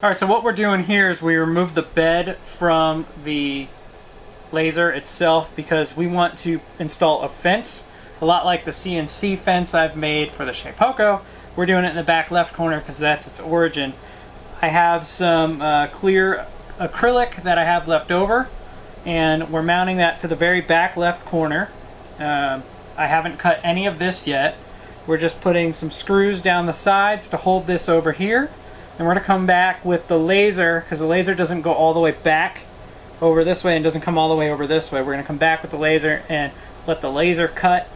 Alright, so what we're doing here is we remove the bed from the laser itself because we want to install a fence, a lot like the CNC fence I've made for the Shapeoko. We're doing it in the back left corner because that's its origin. I have some clear acrylic that I have left over, and we're mounting that to the very back left corner. I haven't cut any of this yet. We're just putting some screws down the sides to hold this over here. And we're going to come back with the laser, because the laser doesn't go all the way back over this way and doesn't come all the way over this way. We're going to come back with the laser and let the laser cut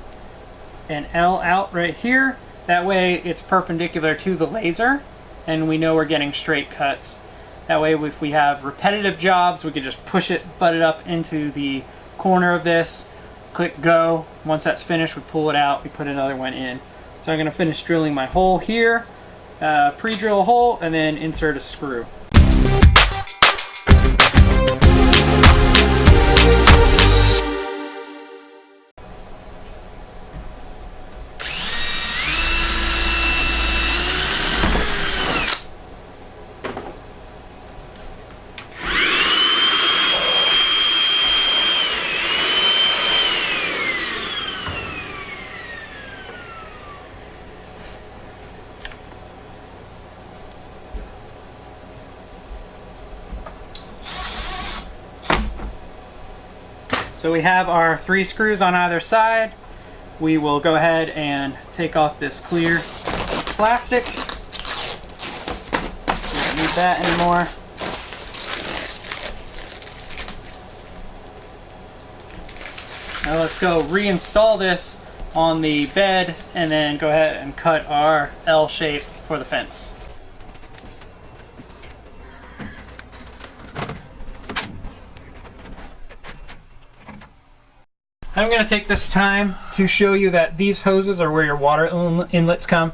an L out right here. That way it's perpendicular to the laser and we know we're getting straight cuts. That way if we have repetitive jobs, we can just push it, butt it up into the corner of this, click go. Once that's finished, we pull it out, we put another one in. So I'm going to finish drilling my hole here. Pre-drill a hole and then insert a screw. So we have our 3 screws on either side. We will go ahead and take off this clear plastic. We don't need that anymore. Now let's go reinstall this on the bed and then go ahead and cut our L shape for the fence. I'm going to take this time to show you that these hoses are where your water inlets come.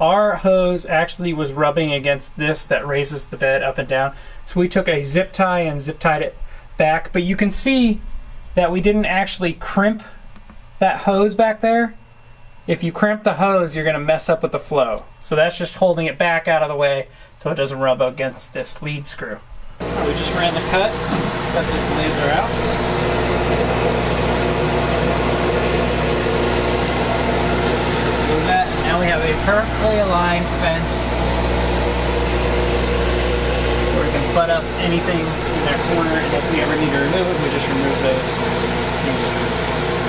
Our hose actually was rubbing against this that raises the bed up and down. So we took a zip tie and zip tied it back. But you can see that we didn't actually crimp that hose back there. If you crimp the hose, you're going to mess up with the flow. So that's just holding it back out of the way so it doesn't rub against this lead screw. We just ran the cut this laser out. Now we have a perfectly aligned fence where we can butt up anything in that corner, and if we ever need to remove it, we just remove those screws.